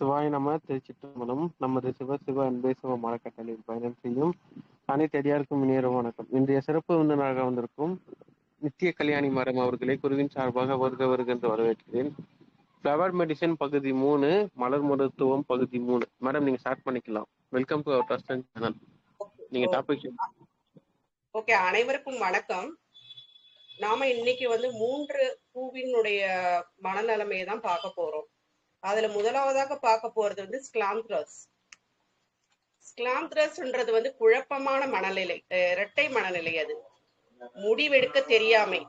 சிவாய நம திருச்சிற்றம்பலம். நமது சிவ சிவ அன்பே சிவ மரக்கட்டளையில் பயணம் செய்யும் அனைத்து அடியாருக்கும் இனிய வணக்கம். இன்றைய சிறப்பு விருந்தினராக வந்திருக்கும் நித்திய கல்யாணி மேடம் அவர்களை குருவின் சார்பாக வருக வருக என்று வரவேற்கிறேன். ஃப்ளவர் மெடிசன் பகுதி 3, மலர் மருத்துவம் பகுதி 3. மேடம் நீங்க ஸ்டார்ட் பண்ணிக்கலாம். Welcome to our trust and channel. நீங்க டாபிக். ஓகே, அனைவருக்கும் வணக்கம். நாம இன்னைக்கு 3 பூவினுடைய மனநிலைமையை தான் பார்க்க போறோம். அதுல முதலாவதாக பார்க்க போறது ஸ்கிளாந்த்ரஸ். ஸ்கிளாந்த்ரஸ்ன்றது குழப்பமான மனநிலை, இரட்டை மனநிலை. அது முடிவெடுக்க தெரியாமை,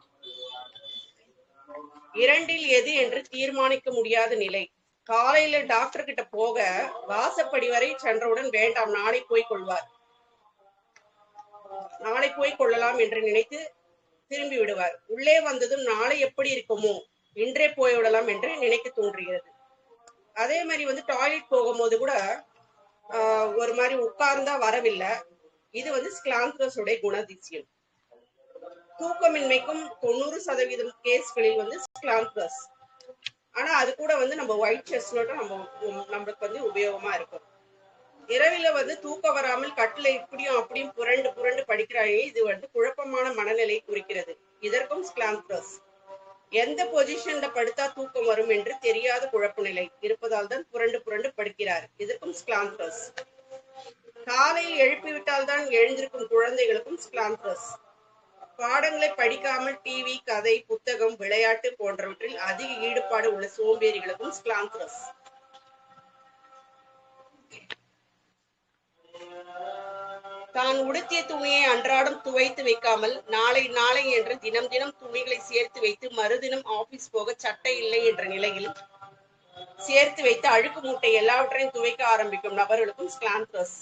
இரண்டில் எது என்று தீர்மானிக்க முடியாத நிலை. காலையில டாக்டர் கிட்ட போக வாசப்படி வரை சென்றவுடன் வேண்டாம், நாளை போய் கொள்வார், நாளை போய் கொள்ளலாம் என்று நினைத்து திரும்பி விடுவார். உள்ளே வந்ததும் நாளை எப்படி இருக்குமோ, இன்றே போய்விடலாம் என்று நினைக்க தோன்றுகிறது. அதே மாதிரி டாய்லெட் போகும்போது கூட ஒரு மாதிரி உட்கார்ந்தா வரவில்லை. இது ஸ்கிளாந்த்ரஸ் உடைய குணதிசயம். தூக்கமின்மைக்கும் 90% கேஸ்களில் ஸ்கிளாந்த்ரஸ். ஆனா அது கூட நம்ம ஒயிட் செஸ்னட் நம்மளுக்கு உபயோகமா இருக்கும். இரவில தூக்கம் வராமல் கட்டில இப்படியும் அப்படியும் புரண்டு புரண்டு படிக்கிறாங்க. இது குழப்பமான மனநிலை குறிக்கிறது. இதற்கும் ஸ்கிளாந்த்ரஸ். எந்த பொசிஷன்ல படுத்தா தூக்கம் வரும் என்று தெரியாத குழப்ப நிலை இருப்பதால் தான் புரண்டு புரண்டு படுக்கிறார். இதற்கும் ஸ்கிளாந்த்ரஸ். காலையில் எழுப்பிவிட்டால் தான் எழுந்திருக்கும் குழந்தைகளுக்கும் ஸ்கிளாந்த்ரஸ். பாடங்களை படிக்காமல் டிவி, கதை, புத்தகம், விளையாட்டு போன்றவற்றில் அதிக ஈடுபாடு உள்ள சோம்பேறிகளுக்கும் ஸ்கிளாந்த்ரஸ். தான் உடுத்திய துணியை அன்றாடம் துவைத்து வைக்காமல் நாளை நாளை என்று தினம் தினம் துணிகளை சேர்த்து வைத்து மறுதினம் ஆபீஸ் போக சட்டை இல்லை என்ற நிலையில் சேர்த்து வைத்து அழுக்கு மூட்டை எல்லாவற்றையும் துவைக்க ஆரம்பிக்கும் நபர்களுக்கும் ஸ்கிளாந்த்ரஸ்.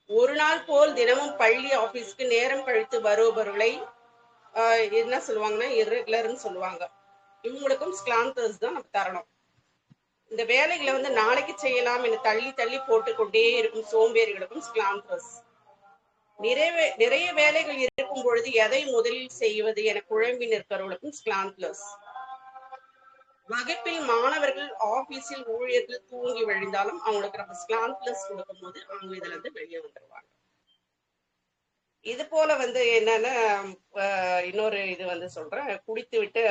ஒரு நாள் போல் தினமும் பள்ளி ஆபீஸ்க்கு நேரம் கழித்து வருபவர்களை என்ன சொல்லுவாங்கன்னா இர்ரெகுலர்னு சொல்லுவாங்க. இவங்களுக்கும் ஸ்கிளாந்த்ரஸ் தான் நம்ம தரணும். இந்த வேலைகளை நாளைக்கு செய்யலாம் என தள்ளி தள்ளி போட்டுக்கொண்டே இருக்கும் சோம்பேறிகளுக்கும் ஸ்கிளாந்த்ரஸ். நிறைய வேலைகள் இருக்கும் பொழுது எதை முதலில் செய்வது என குழம்பி நிற்கிறவர்களுக்கும் ஸ்கிளாந்த்ரஸ். வகுப்பில் மாணவர்கள், ஆபீஸில் ஊழியர்கள் தூங்கி விழுந்தாலும் அவங்களுக்கு நம்ம ஸ்கிளாந்த்ரஸ் கொடுக்கும் போது அவங்க இதுல இருந்து வெளியே வந்துருவாங்க. இது போல என்னன்னா இன்னொரு இது சொல்றேன். குடித்து விட்டு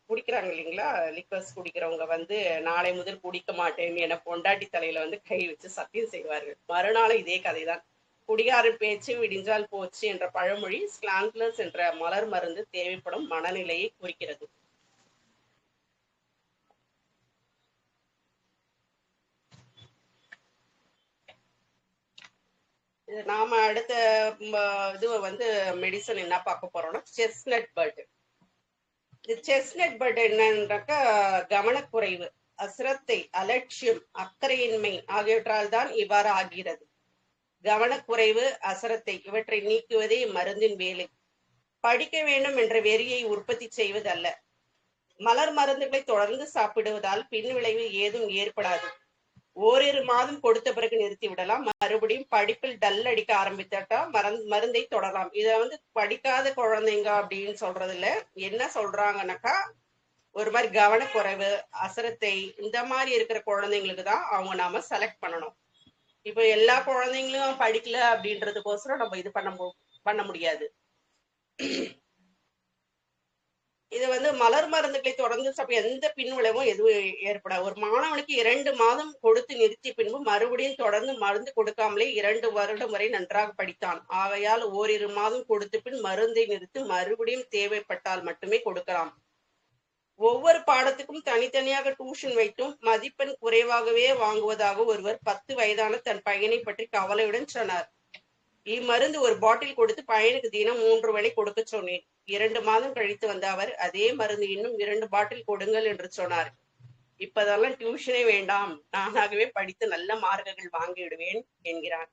குடிக்கிறாங்க இல்லைங்களா, லிக்வர்ஸ் குடிக்கிறவங்க நாளை முதல் குடிக்க மாட்டேன் என பொண்டாட்டி தலையில கை வச்சு சத்தியம் செய்வார்கள். மறுநாள் இதே கதைதான். குடிகாரன் பேச்சு விடிஞ்சால் போச்சு என்ற பழமொழி ஸ்கிளாந்த்ரஸ் என்ற மலர் மருந்து தேவைப்படும் மனநிலையை குறிக்கிறது. நாம அடுத்த இது மெடிசன் என்ன பார்க்க போறோம்னா செஸ்னட் பட். இந்த செஸ்னட் பட் என்னன்னாக்கா கவனக்குறைவு, அசிரத்தை, அலட்சியம், அக்கறையின்மை ஆகியவற்றால் தான் இவ்வாறு ஆகிறது. கவனக்குறைவு, அசரத்தை இவற்றை நீக்குவதே மருந்தின் வேலை. படிக்க வேண்டும் என்ற வெறியை உற்பத்தி செய்வது அல்ல. மலர் மருந்துகளை தொடர்ந்து சாப்பிடுவதால் பின் விளைவு ஏதும் ஏற்படாது. ஓரிரு மாதம் கொடுத்த பிறகு நிறுத்தி விடலாம். மறுபடியும் படிப்பில் டல் அடிக்க ஆரம்பித்தா மருந்தை தொடரலாம். இத படிக்காத குழந்தைங்க அப்படின்னு சொல்றதுல என்ன சொல்றாங்கன்னாக்கா, ஒரு மாதிரி கவனக்குறைவு, அசரத்தை இந்த மாதிரி இருக்கிற குழந்தைங்களுக்கு தான் அவங்க நாம செலக்ட் பண்ணணும். இப்ப எல்லா குழந்தைங்களும் படிக்கல அப்படின்றதுக்கோசரம் நம்ம இது பண்ண முடியாது. இது மலர் மருந்துகளை தொடர்ந்து எந்த பின் விளைவும் எதுவும் ஏற்படாது. ஒரு மாணவனுக்கு 2 மாதம் கொடுத்து நிறுத்திய பின்பு மறுபடியும் தொடர்ந்து மருந்து கொடுக்காமலே 2 வருடம் வரை நன்றாக படித்தான். ஆகையால் ஓரிரு மாதம் கொடுத்த பின் மருந்தை நிறுத்தி மறுபடியும் தேவைப்பட்டால் மட்டுமே கொடுக்கலாம். ஒவ்வொரு பாடத்துக்கும் தனித்தனியாக டியூஷன் வைத்தும் மதிப்பெண் குறைவாகவே வாங்குவதாக ஒருவர் 10 வயதான தன் பையனை பற்றி கவலையுடன் சொன்னார். இம்மருந்து ஒரு பாட்டில் கொடுத்து பையனுக்கு தினம் 3 வேளை கொடுக்க சொன்னேன். 2 மாதம் கழித்து வந்த அவர் அதே மருந்து இன்னும் 2 பாட்டில் கொடுங்கள் என்று சொன்னார். இப்பதெல்லாம் டியூஷனே வேண்டாம், நானாகவே படித்து நல்ல மார்க்குகள் வாங்கிவிடுவேன் என்கிறான்.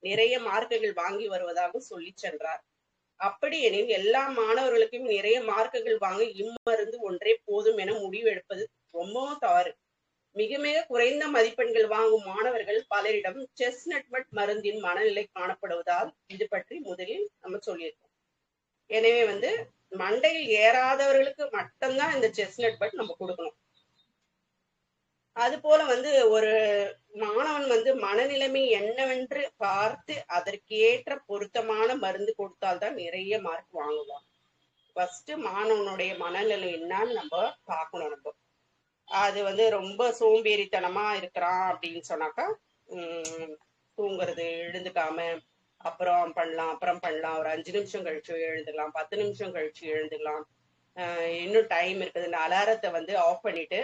நிறைய மார்க்குகள் வாங்கி வருவதாக சொல்லி சென்றார். அப்படி எனில் எல்லா மாணவர்களுக்கும் நிறைய மார்க்குகள் வாங்க இம்மருந்து ஒன்றே போதும் என முடிவு எடுப்பது ரொம்பவும் தவறு. மிக மிக குறைந்த மதிப்பெண்கள் வாங்கும் மாணவர்கள் பலரிடம் செஸ்னட் பட் மருந்தின் மனநிலை காணப்படுவதால் இது பற்றி முதலில் நம்ம சொல்லியிருக்கோம். எனவே மண்டையில் ஏறாதவர்களுக்கு மட்டும்தான் இந்த செஸ்னட் பட் நம்ம கொடுக்கணும். அது போல வந்து ஒரு மாணவன் வந்து மனநிலைமை என்னவென்று பார்த்து அதற்கேற்ற பொருத்தமான மருந்து கொடுத்தால்தான் நிறைய மார்க் வாங்குவான். ஃபர்ஸ்ட் மாணவனுடைய மனநிலை என்னன்னு நம்ம பார்க்கணும். நம்ம அது வந்து ரொம்ப சோம்பேறித்தனமா இருக்கிறான் அப்படின்னு சொன்னாக்கா, தூங்குறது, எழுந்துக்காம அப்புறம் பண்ணலாம், ஒரு 5 நிமிஷம் கழிச்சு எழுந்துக்கலாம், 10 நிமிஷம் கழிச்சு எழுந்துக்கலாம், இன்னும் டைம் இருக்குது, இந்த அலாரத்தை வந்து ஆஃப் பண்ணிட்டு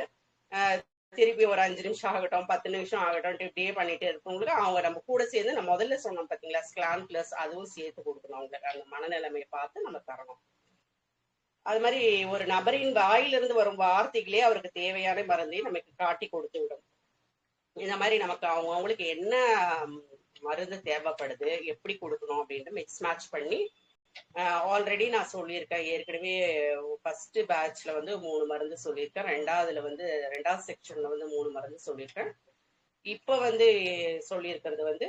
திருப்பி ஒரு 5 நிமிஷம் ஆகட்டும், 10 நிமிஷம் ஆகட்டும், இப்படியே பண்ணிட்டு இருக்கவங்களுக்கு அவங்க நம்ம கூட சேர்ந்து நம்ம முதல்ல சொன்னோம் பார்த்தீங்களா, ஸ்கிளான் பிளஸ் அதுவும் சேர்த்து கொடுக்கணும். அவங்களுக்கு அந்த மனநிலைமையை பார்த்து நம்ம தரணும். அது மாதிரி ஒரு நபரின் வாயிலிருந்து வரும் வார்த்தைகளே அவருக்கு தேவையான மருந்தை நமக்கு காட்டி கொடுத்து விடும். இந்த மாதிரி நமக்கு அவங்களுக்கு என்ன மருந்து தேவைப்படுது, எப்படி கொடுக்கணும் அப்படின்ட்டு மிக்ஸ் மேட்ச் பண்ணி ஆல்ரெடி நான் சொல்லியிருக்கேன். ஏற்கனவே ஃபர்ஸ்ட் பேட்ச்ல வந்து 3 மருந்து சொல்லியிருக்கேன், ரெண்டாவது செக்ஷன்ல வந்து 3 மருந்து சொல்லியிருக்கேன். இப்ப வந்து சொல்லியிருக்கிறது வந்து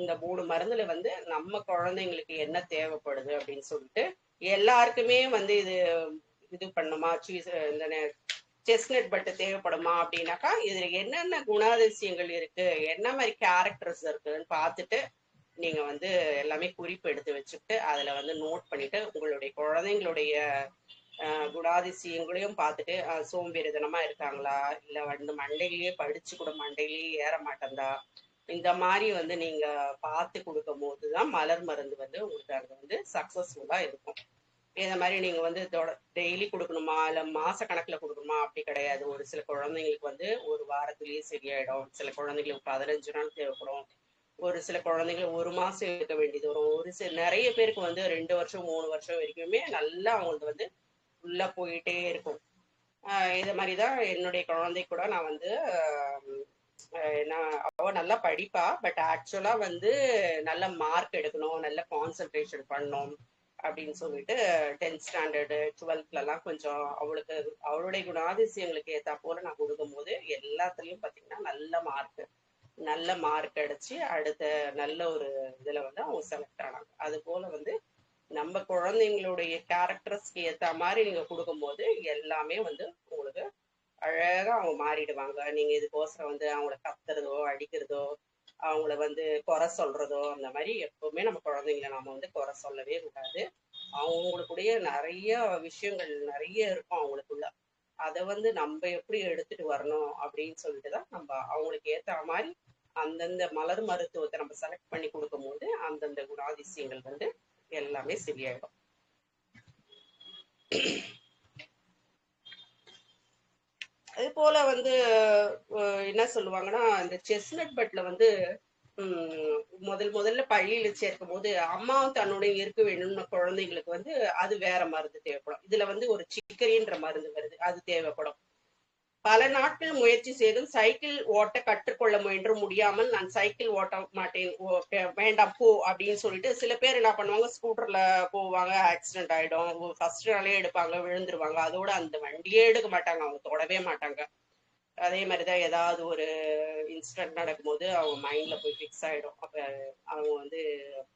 இந்த 3 மருந்துல வந்து நம்ம குழந்தைங்களுக்கு என்ன தேவைப்படுது அப்படின்னு சொல்லிட்டு, எல்லாருக்குமே வந்து இது பண்ணுமா, இந்த செஸ்நட் பட்டு தேவைப்படுமா அப்படின்னாக்கா, இதுல என்னென்ன குணாதிசயங்கள் இருக்கு, என்ன மாதிரி கேரக்டர்ஸ் இருக்குன்னு பார்த்துட்டு நீங்க வந்து எல்லாமே குறிப்பு எடுத்து வச்சுட்டு அதுல வந்து நோட் பண்ணிட்டு உங்களுடைய குழந்தைங்களுடைய குணாதிசயங்களையும் பார்த்துட்டு சோம்பேறித்தனமா இருக்காங்களா, இல்ல வந்து மண்டையிலேயே படிச்சு கூட மண்டையிலேயே ஏற மாட்டேந்தா, இந்த மாதிரி வந்து நீங்க பார்த்து கொடுக்கும் போதுதான் மலர் மருந்து வந்து உங்களுக்கு அது வந்து சக்சஸ்ஃபுல்லா இருக்கும். இந்த மாதிரி நீங்க வந்து டெய்லி கொடுக்கணுமா இல்ல மாச கணக்குல கொடுக்கணுமா அப்படி கிடையாது. ஒரு சில குழந்தைங்களுக்கு வந்து ஒரு வாரத்திலேயே சரியாயிடும், சில குழந்தைங்களுக்கு 15 நாள் தேவைப்படும், ஒரு சில குழந்தைங்க 1 மாசம் எடுக்க வேண்டியது வரும், ஒரு சில நிறைய பேருக்கு வந்து 2 வருஷம் 3 வருஷம் வரைக்குமே நல்லா அவங்களுக்கு வந்து உள்ள போயிட்டே இருக்கும். இது மாதிரிதான் என்னுடைய குழந்தை கூட நான் வந்து அவ நல்லா படிப்பா, பட் ஆக்சுவலா வந்து நல்ல மார்க் எடுக்கணும், நல்ல கான்சென்ட்ரேஷன் பண்ணணும் அப்படின்னு சொல்லிட்டு 10th ஸ்டாண்டர்டு 12th எல்லாம் கொஞ்சம் அவளுக்கு அவளுடைய குணாதிசயங்களுக்கு ஏத்தா போல நான் கொடுக்கும் போது எல்லாத்துலயும் பாத்தீங்கன்னா நல்ல மார்க் அடிச்சு அடுத்த நல்ல ஒரு இதுல வந்து அவங்க செலக்ட் ஆனாங்க. அது போல வந்து நம்ம குழந்தைங்களுடைய கேரக்டர்ஸ்க்கு ஏத்த மாதிரி நீங்க கொடுக்கும்போது எல்லாமே வந்து உங்களுக்கு அழகா அவங்க மாறிடுவாங்க. நீங்க இதுக்கோசரம் வந்து அவங்கள கத்துறதோ அடிக்கிறதோ அவங்கள வந்து குறை சொல்றதோ அந்த மாதிரி எப்பவுமே நம்ம குழந்தைங்களை நாம வந்து குறை சொல்லவே கூடாது. அவங்களுக்குடைய நிறைய விஷயங்கள் நிறைய இருக்கும் அவங்களுக்குள்ள, அதை வந்து நம்ம எப்படி எடுத்துட்டு வரணும் அப்படின்னு சொல்லிட்டுதான் நம்ம அவங்களுக்கு ஏத்த மாதிரி அந்தந்த மலர் மருத்துவத்தை நம்ம செலக்ட் பண்ணி கொடுக்கும் போது அந்தந்த குணாதிசயங்கள் வந்து எல்லாமே சரியாயிடும். அது போல வந்து என்ன சொல்லுவாங்கன்னா, இந்த செஸ்நட் பட்ல வந்து முதல்ல பள்ளியில சேர்க்கும் போது அம்மாவும் தன்னுடைய இருக்க வேணும்னு குழந்தைங்களுக்கு வந்து அது வேற மருந்து தேவைப்படும். இதுல வந்து ஒரு சிக்கரின்ற மருந்து வருது, அது தேவைப்படும். பல நாட்கள் முயற்சி செய்தும் சைக்கிள் ஓட்ட கற்றுக்கொள்ள முயன்று முடியாமல் நான் சைக்கிள் ஓட்ட மாட்டேன், வேண்டாம் போ அப்படின்னு சொல்லிட்டு சில பேர் என்ன பண்ணுவாங்க, ஸ்கூட்டர்ல போவாங்க, ஆக்சிடென்ட் ஆயிடும், ஃபர்ஸ்ட் நாளே எடுப்பாங்க, விழுந்துருவாங்க, அதோட அந்த வண்டியே எடுக்க மாட்டாங்க, அவங்க தொடவே மாட்டாங்க. அதே மாதிரிதான் ஏதாவது ஒரு இன்சிடென்ட் நடக்கும்போது அவங்க மைண்ட்ல போய் ஃபிக்ஸ் ஆயிடும். அப்ப அவங்க வந்து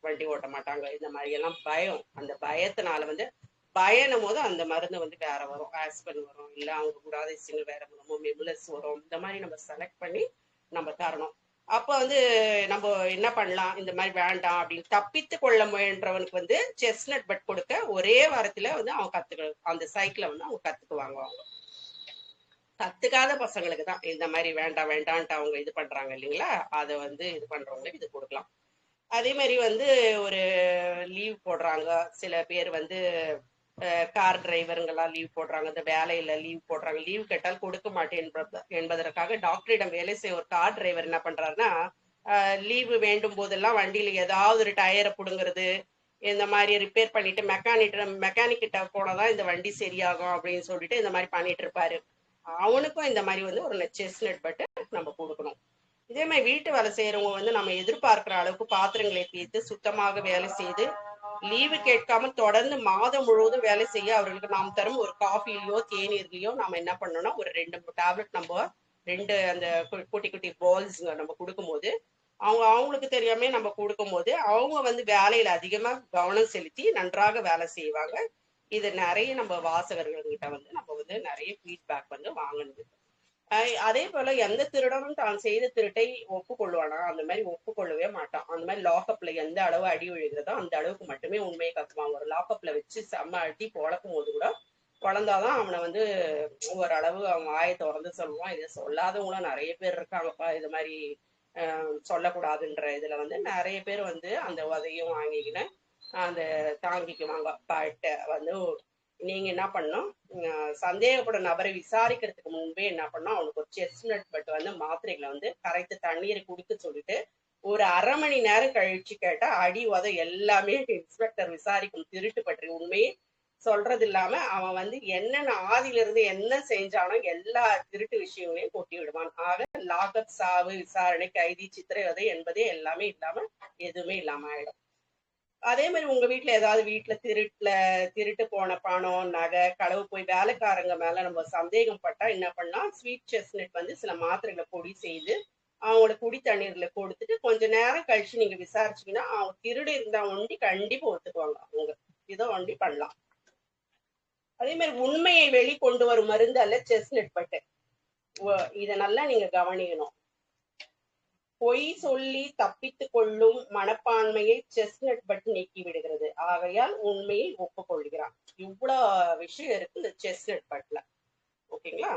வண்டி ஓட்ட மாட்டாங்க. இந்த மாதிரி எல்லாம் பயம், அந்த பயத்தினால வந்து பயனும் போது அந்த மருந்து வந்து வேற வரும், ஆஸ்பன் வரும், இல்ல அவங்க குணாதிசயங்கள் வேற வரும், மெபுலஸ் வரும். இந்த மாதிரி நம்ம செலக்ட் பண்ணி நம்ம தரணும். அப்ப வந்து நம்ம என்ன பண்ணலாம், இந்த மாதிரி வேண்டாம் அப்படின்னு தப்பித்து கொள்ள முயன்றவனுக்கு வந்து செஸ்நட் பட் கொடுக்க ஒரே வாரத்துல வந்து அவன் அந்த சைக்கிளை வந்து அவங்க கத்துக்குவாங்க. அவங்க கத்துக்காத பசங்களுக்கு தான் இந்த மாதிரி வேண்டாம் வேண்டான்ட்டு அவங்க இது பண்றாங்க இல்லைங்களா, அதை வந்து இது பண்றவங்களுக்கு இது கொடுக்கலாம். அதே மாதிரி வந்து ஒரு லீவ் போடுறாங்க, சில பேர் வந்து கார் டிரைவருங்கெல்லாம் லீவ் போடுறாங்க, இந்த வேலையில லீவ் போடுறாங்க, லீவ் கேட்டால் கொடுக்க மாட்டேன் என்பதற்காக டாக்டரிடம் வேலை செய்ய ஒரு கார் டிரைவர் என்ன பண்றாருன்னா, லீவு வேண்டும் போதெல்லாம் வண்டியில ஏதாவது ஒரு டயரை புடுங்கிறது, இந்த மாதிரி ரிப்பேர் பண்ணிட்டு மெக்கானிக் கிட்ட போனதான் இந்த வண்டி சரியாகும் அப்படின்னு சொல்லிட்டு இந்த மாதிரி பண்ணிட்டு இருப்பாரு. அவனுக்கும் இந்த மாதிரி வந்து ஒரு செஸ்நட் பட்டு நம்ம கொடுக்கணும். இதே மாதிரி வீட்டு வேலை செய்யறவங்க வந்து நம்ம எதிர்பார்க்கிற அளவுக்கு பாத்திரங்களை தேய்த்து சுத்தமாக வேலை செய்து லீவு கேட்காம தொடர்ந்து மாதம் முழுவதும் வேலை செய்ய அவர்களுக்கு நாம் தரும் ஒரு காஃபிலையோ தேநீர்லையோ நாம என்ன பண்ணோம்னா ஒரு 2 டேப்லெட் நம்ம 2 அந்த குட்டி குட்டி பால்ஸ் நம்ம கொடுக்கும்போது அவங்களுக்கு தெரியாம நம்ம கொடுக்கும்போது அவங்க வந்து வேலையில அதிகமா கவனம் செலுத்தி நன்றாக வேலை செய்வாங்க. இது நிறைய நம்ம வாசகர்கள் கிட்ட வந்து நம்ம வந்து நிறைய ஃபீட்பேக் வந்து வாங்கணும். அதே போல எந்த திருடனும் தான் செய்த திருட்டை ஒப்புக்கொள்வானா? அந்த மாதிரி ஒப்புக்கொள்ளவே மாட்டான். அந்த மாதிரி லாக்அப்ல எந்த அளவு அடி விழுகிறதோ அந்த அளவுக்கு மட்டுமே உண்மையை கக்குவான். ஒரு லாக்அப்ல வச்சு செம்ம அடி பொழக்கும் போது கூட பொழந்தாதான் அவனை வந்து ஓரளவு அவன் வாயை திறந்து சொல்லுவான். இதை சொல்லாதவங்களும் நிறைய பேர் இருக்காங்கப்பா. இது மாதிரி சொல்லக்கூடாதுன்ற இதுல வந்து நிறைய பேர் வந்து அந்த உதையும் வாங்கிக்கின்னு அந்த தாங்கிக்குவாங்க. பட் வந்து நீங்க என்ன பண்ணணும், சந்தேகப்படும் நபரை விசாரிக்கிறதுக்கு முன்பே என்ன பண்ணணும், அவனுக்கு ஒரு செஸ்னட் பட் வந்து மாத்திரைகளை வந்து கரைத்து தண்ணீரை குடிக்க சொல்லிட்டு ஒரு அரை மணி நேரம் கழிச்சு கேட்டா அடி உத எல்லாமே இன்ஸ்பெக்டர் விசாரிக்கும் திருட்டு பற்றி உண்மையே சொல்றது இல்லாம அவன் வந்து என்னென்ன ஆதியில இருந்து என்ன செஞ்சானோ எல்லா திருட்டு விஷயங்களையும் கொட்டி விடுவான். ஆக லாக்அப், சாவு, விசாரணை, கைதி, சித்திரவதை என்பதே எல்லாமே இல்லாம எதுவுமே இல்லாம ஆயிடும். அதே மாதிரி உங்க வீட்டுல ஏதாவது வீட்டுல திருட்டு போன பணம், நகை, களவு போய் வேலைக்காரங்க மேல நம்ம சந்தேகம் பட்டா என்ன பண்ணா, ஸ்வீட் செஸ்னட் வந்து சில மாத்திரைகளை பொடி செய்து அவங்களோட குடி தண்ணீர்ல கொடுத்துட்டு கொஞ்ச நேரம் கழிச்சு நீங்க விசாரிச்சீங்கன்னா அவங்க திருடு இருந்தா ஒண்டி கண்டிப்பா ஒத்துக்குவாங்க. அவங்க இதை ஒண்டி பண்ணலாம். அதே மாதிரி உண்மையை வெளிக்கொண்டு வரும் மருந்து அல்ல செஸ்னட் பட்டு. இத நல்லா நீங்க கவனிக்கணும். பொய் சொல்லி தப்பித்து கொள்ளும் மனப்பான்மையை செஸ்னட் பட் நீக்கி விடுகிறது. ஆகையால் உண்மையை ஒப்புக்கொள்கிறான். இவ்வளவு விஷயம் இருக்கு இந்த செஸ்னட் பட்ல. ஓகேங்களா?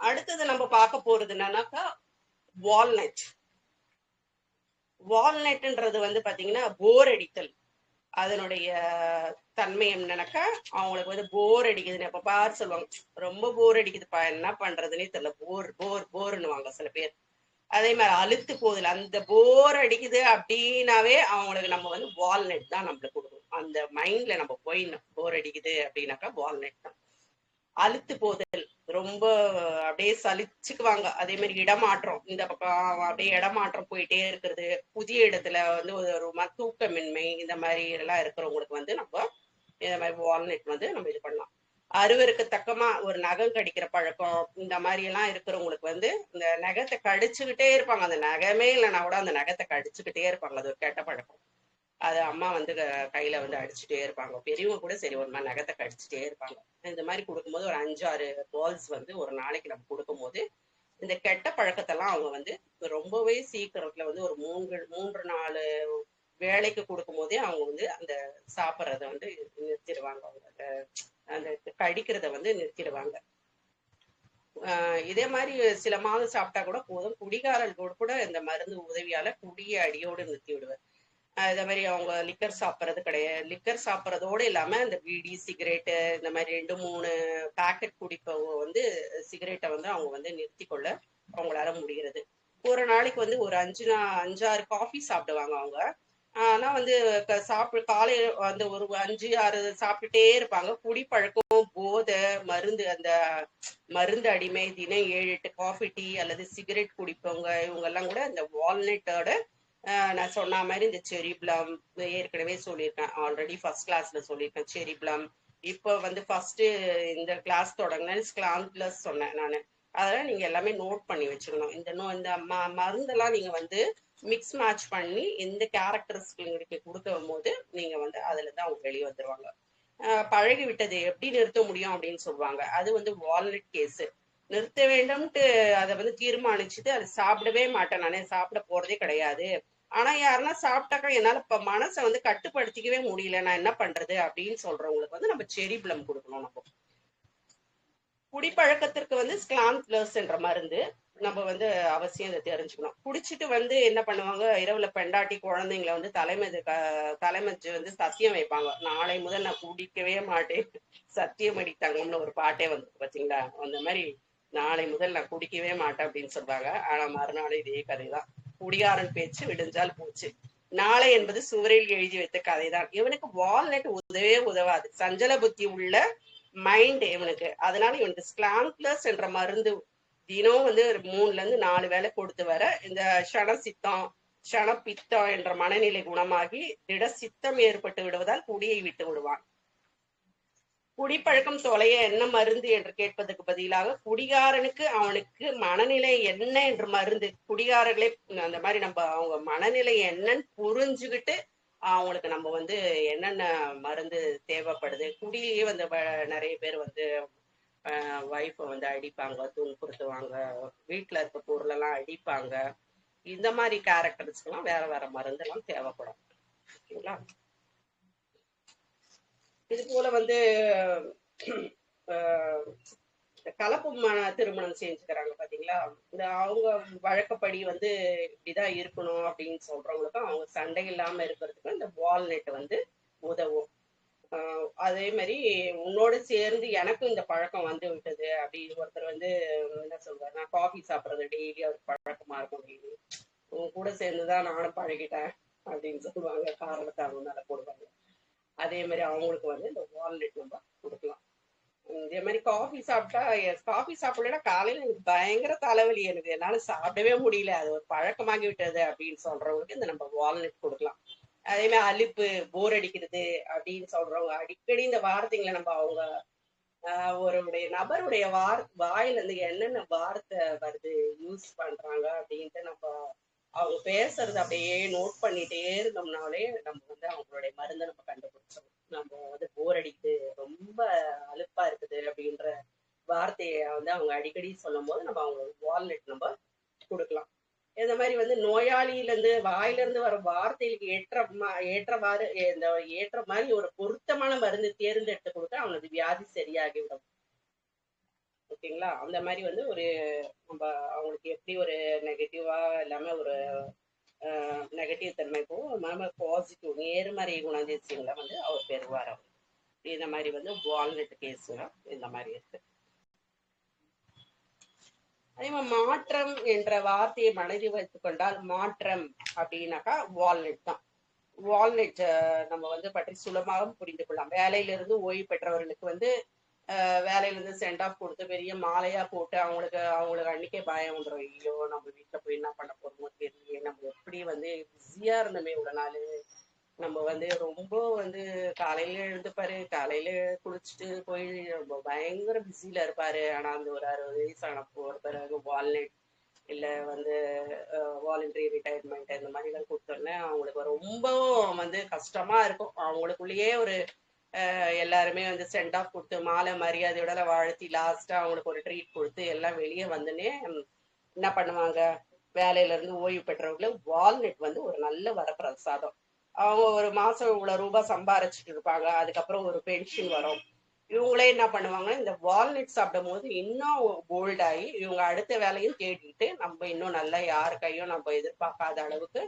அடுத்தது நம்ம பார்க்க போறது என்னன்னாக்கா வால்நட். வால்நட்ன்றது வந்து பாத்தீங்கன்னா போர் அடித்தல். அதனுடைய தன்மை என்னன்னாக்கா அவங்களுக்கு வந்து போர் அடிக்குதுன்னு எப்ப பாரு சொல்லுவாங்க, ரொம்ப போர் அடிக்குதுப்பா, என்ன பண்றதுன்னே தெரியல, போர்னு வாங்க சில பேர். அதே மாதிரி அழுத்து போதில் அந்த போர் அடிக்குது அப்படின்னாவே அவங்களுக்கு நம்ம வந்து வால்நட் தான் நம்மளுக்கு கொடுக்கணும். அந்த மைண்ட்ல நம்ம போயிடணும். போர் அடிக்குது அப்படின்னாக்கா வால்நட் தான். அழுத்து போதல், ரொம்ப அப்படியே சலிச்சுக்குவாங்க. அதே மாதிரி இடமாற்றம், இந்த பக்கம் அப்படியே இடமாற்றம் போயிட்டே இருக்கிறது, புதிய இடத்துல வந்து ஒரு தூக்கமின்மை, இந்த மாதிரி எல்லாம் இருக்கிறவங்களுக்கு வந்து நம்ம இந்த மாதிரி வால்நட் வந்து நம்ம இது பண்ணலாம். அருவருக்கு தக்கமா ஒரு நகம் கடிக்கிற பழக்கம், இந்த மாதிரி எல்லாம் இருக்கிறவங்களுக்கு வந்து இந்த நகத்தை கடிச்சுக்கிட்டே இருப்பாங்க. அந்த நகமே இல்லைன்னா கூட அந்த நகத்தை கடிச்சுக்கிட்டே இருப்பாங்க. அது ஒரு கெட்ட பழக்கம். அது அம்மா வந்து கையில வந்து அடிச்சுட்டே இருப்பாங்க. பெரியவங்க கூட சரி ஒரு மாதிரி நகத்தை கடிச்சுட்டே இருப்பாங்க. இந்த மாதிரி கொடுக்கும்போது ஒரு 5-6 பால்ஸ் வந்து ஒரு நாளைக்கு நம்ம கொடுக்கும்போது இந்த கெட்ட பழக்கத்தெல்லாம் அவங்க வந்து ரொம்பவே சீக்கிரத்துல வந்து ஒரு 3-4 வேலைக்கு கொடுக்கும் போதே அவங்க வந்து அந்த சாப்பிட்றத வந்து நிறுத்திடுவாங்க. அவங்க அந்த கடிக்கிறத வந்து நிறுத்திடுவாங்க. இதே மாதிரி சில மாதம் சாப்பிட்டா கூட போதும். குடிகாரர்களோடு கூட இந்த மருந்து உதவியால குடிய அடியோடு நிறுத்தி விடுவார். இதே மாதிரி அவங்க லிக்கர் சாப்பிட்றது கிடையாது. லிக்கர் சாப்பிட்றதோடு இல்லாம இந்த பீடி, சிகரெட்டு, இந்த மாதிரி 2-3 பேக்கெட் குடிப்பவங்க வந்து சிகரெட்டை வந்து அவங்க வந்து நிறுத்தி கொள்ள அவங்களால முடிகிறது. ஒரு நாளைக்கு வந்து ஒரு 5-6 காஃபி சாப்பிடுவாங்க அவங்க. ஆனா வந்து காலையில வந்து ஒரு 5-6 சாப்பிட்டுட்டே இருப்பாங்க. குடிப்பழக்கம், போதை, மருந்து, அந்த மருந்து அடிமை, தினம் 7-8 காஃபி, டீ அல்லது சிகரெட் குடிப்பவங்க இவங்க எல்லாம் கூட இந்த வால்நட்டோட நான் சொன்ன மாதிரி இந்த செரி பிளம் ஏற்கனவே சொல்லியிருக்கேன். ஆல்ரெடி ஃபர்ஸ்ட் கிளாஸ்ல சொல்லியிருக்கேன் செரி பிளம். இப்போ வந்து ஃபர்ஸ்ட் இந்த கிளாஸ் தொடங்கினேன் ஸ்கிளான் பிளஸ் சொன்னேன் நான். அதெல்லாம் நீங்க எல்லாமே நோட் பண்ணி வச்சுக்கணும். இந்த மருந்தெல்லாம் நீங்க வந்து மிக்ஸ் மேட்ச் பண்ணி இந்த கேரக்டரிஸ்டிக்கு கொடுக்கும் போது நீங்க வந்து அதுல இருந்து அவங்க வெளியே வந்துருவாங்க. பழகி விட்டது எப்படி நிறுத்த முடியும் அப்படின்னு சொல்லுவாங்க. அது வந்து வால்நட் கேஸ். நிறுத்த வேண்டும்ட்டு அதை வந்து தீர்மானிச்சுட்டு அதை சாப்பிடவே மாட்டேன், நானே சாப்பிட போறதே கிடையாது. ஆனா யாருன்னா சாப்பிட்டாக்கா என்னால இப்ப மனசை வந்து கட்டுப்படுத்திக்கவே முடியல, நான் என்ன பண்றது அப்படின்னு சொல்றவங்களுக்கு வந்து நம்ம செரி பிளம் கொடுக்கணும். நம்ம குடிப்பழக்கத்திற்கு வந்து ஸ்கிளான் பிளஸ் என்ற மருந்து நம்ம வந்து அவசியம் இதை தெரிஞ்சுக்கணும். குடிச்சிட்டு வந்து என்ன பண்ணுவாங்க, இரவுல பெண்டாட்டி குழந்தைங்களை வந்து தலைமச்சு வந்து சத்தியம் வைப்பாங்க. நாளை முதல் நான் குடிக்கவே மாட்டேன், சத்தியமடி தங்கம்னு ஒரு பாட்டே வந்து பாத்தீங்களா, அந்த மாதிரி நாளை முதல் நான் குடிக்கவே மாட்டேன் அப்படின்னு சொல்றாங்க. ஆனா மறுநாள் இதே கதைதான். குடிகாரன் பேச்சு விடிஞ்சால் போச்சு. நாளை என்பது சுவரில் எழுதி வைத்த கதைதான். இவனுக்கு வால்நட் உதவே உதவாது. சஞ்சல புத்தி உள்ள மைண்ட் இவனுக்கு. அதனால இவனுக்கு ஸ்கிளான் பிளஸ் என்ற மருந்து தினம் வந்து 3-4 வேலை கொடுத்து வர இந்த ஷணசித்தம், ஷணப்பித்தம் என்ற மனநிலை குணமாகி திட சித்தம் ஏற்பட்டு விடுவதால் குடியை விட்டு விடுவான். குடிப்பழக்கம் தொலைய என்ன மருந்து என்று கேட்பதற்கு பதிலாக குடிகாரனுக்கு அவனுக்கு மனநிலை என்ன என்று மருந்து. குடிகாரர்களே அந்த மாதிரி நம்ம அவங்க மனநிலை என்னன்னு புரிஞ்சுக்கிட்டு அவங்களுக்கு நம்ம வந்து என்னென்ன மருந்து தேவைப்படுது. குடியிலேயே வந்து நிறைய பேர் வந்து ஒய்ஃபை வந்து அடிப்பாங்க, துன்புறுத்துவாங்க, வீட்டில் இருக்க பொருளெல்லாம் அடிப்பாங்க. இந்த மாதிரி கேரக்டர்ஸ்க்கெல்லாம் வேற வேற மருந்தெல்லாம் தேவைப்படும். ஓகேங்களா? இது போல வந்து கலப்பு திருமணம் செஞ்சுக்கிறாங்க பாத்தீங்களா? இந்த அவங்க வழக்கப்படி வந்து இப்படிதான் இருக்கணும் அப்படின்னு சொல்றவங்களுக்கும் அவங்க சண்டை இல்லாம இருக்கிறதுக்கு இந்த வால்நெட் வந்து உதவும். அதே மாதிரி உன்னோட சேர்ந்து எனக்கும் இந்த பழக்கம் வந்து விட்டது அப்படின்னு ஒருத்தர் வந்து என்ன சொல்றாரு, நான் காஃபி சாப்பிட்றது டெய்லி அவருக்கு பழக்கமா இருக்கும், டெய்லி உன் கூட சேர்ந்துதான் நானும் பழகிட்டேன் அப்படின்னு சொல்லுவாங்க, காரணத்தை அவங்க மேல போடுவாங்க. அதே மாதிரி அவங்களுக்கு வந்து இந்த வால்நெட் நம்ம கொடுக்கலாம். இதே மாதிரி காஃபி சாப்பிட்டா, காஃபி சாப்பிடலன்னா காலையில எனக்கு பயங்கர தலைவலி, எனக்கு என்னால சாப்பிடவே முடியல, அது ஒரு பழக்கமாகி விட்டது அப்படின்னு சொல்றவங்களுக்கு இந்த நம்ம வால்நட் கொடுக்கலாம். அதே மாதிரி அலுப்பு, போர் அடிக்கிறது அப்படின்னு சொல்றவங்க அடிக்கடி இந்த வார்த்தைங்களை நம்ம அவங்க ஒருடைய நபருடைய வாயில இருந்து என்னென்ன வார்த்தை வருது, யூஸ் பண்றாங்க அப்படின்ட்டு நம்ம அவங்க பேசுறது அப்படியே நோட் பண்ணிட்டே இருந்தோம்னாலே நம்ம வந்து அவங்களுடைய மருந்தை நம்ம கண்டுபிடிச்சோம். நம்ம வந்து போர் அடிக்குது, ரொம்ப அலுப்பா இருக்குது அப்படின்ற வார்த்தையை வந்து அவங்க அடிக்கடி சொல்லும் போது நம்ம அவங்களுக்கு வால்நட் நம்ம கொடுக்கலாம். இந்த மாதிரி வந்து நோயாளியில இருந்து வாயில இருந்து வர வார்த்தைகளுக்கு ஏற்றவாறு இந்த ஏற்ற மாதிரி ஒரு பொருத்தமான மருந்து தேர்ந்தெடுத்து கொடுத்தா அவனுக்கு வியாதி சரியாகிவிடும். ஓகேங்களா? அந்த மாதிரி வந்து ஒரு நம்ம அவங்களுக்கு எப்படி ஒரு நெகட்டிவா இல்லாம ஒரு நெகட்டிவ் தன்மை போகும், பாசிட்டிவ் நேர்மறை குணாதிசயங்களை வந்து அவர் பெறுவார். அவர் இந்த மாதிரி வந்து வால்நட் கேஸுங்க இந்த மாதிரி இருக்கு. அதே மாதிரி மாற்றம் என்ற வார்த்தையை மனதில் வைத்துக் கொண்டால், மாற்றம் அப்படின்னாக்கா வால்நட் தான். வால்நட் நம்ம வந்து பற்றி சுலபமாக புரிந்து கொள்ளலாம். வேலையிலிருந்து ஓய்வு பெற்றவர்களுக்கு வந்து வேலையிலிருந்து சென்ட் ஆஃப் கொடுத்து பெரிய மாலையா போட்டு அவங்களுக்கு அன்னைக்கே பயம் வந்துடும், ஐயோ நம்ம வீட்டில் போய் என்ன பண்ண போறோமோ தெரியலையே, நம்ம எப்படி வந்து பிஸியா இருந்தோமே இவ்வளவு நாள், நம்ம வந்து ரொம்ப வந்து காலையில எழுந்துப்பாரு, காலையில குளிச்சுட்டு போய் ரொம்ப பயங்கர பிஸியில இருப்பாரு. ஆனா அந்த ஒரு 60 வயசு ஆன போற பிறகு வால்நட் இல்ல வந்து வாலண்டரி ரிட்டையர்மெண்ட் இந்த மாதிரி எல்லாம் கொடுத்தோன்னே அவங்களுக்கு ரொம்பவும் வந்து கஷ்டமா இருக்கும். அவங்களுக்குள்ளேயே ஒரு எல்லாருமே வந்து சென்ட் ஆஃப் கொடுத்து மாலை மரியாதையோட வாழ்த்தி லாஸ்டா அவங்களுக்கு ஒரு ட்ரீட் கொடுத்து எல்லாம் வெளியே வந்துன்னே என்ன பண்ணுவாங்க, வேலையில இருந்து ஓய்வு பெற்றவங்களுக்கு வால்நட் வந்து ஒரு நல்ல வரப்பிரசாதம். அவங்க ஒரு மாசம் இவ்வளவு ரூபாய் சம்பாரிச்சுட்டு இருப்பாங்க, அதுக்கப்புறம் ஒரு பென்ஷன் வரும். இவங்களே என்ன பண்ணுவாங்க, இந்த வால்நட் சாப்பிடும் போது இன்னும் போல்டாகி இவங்க அடுத்த வேலையும் தேடிட்டு நம்ம இன்னும் நல்லா யாரு கையும் நம்ம எதிர்பார்க்காத அளவுக்கு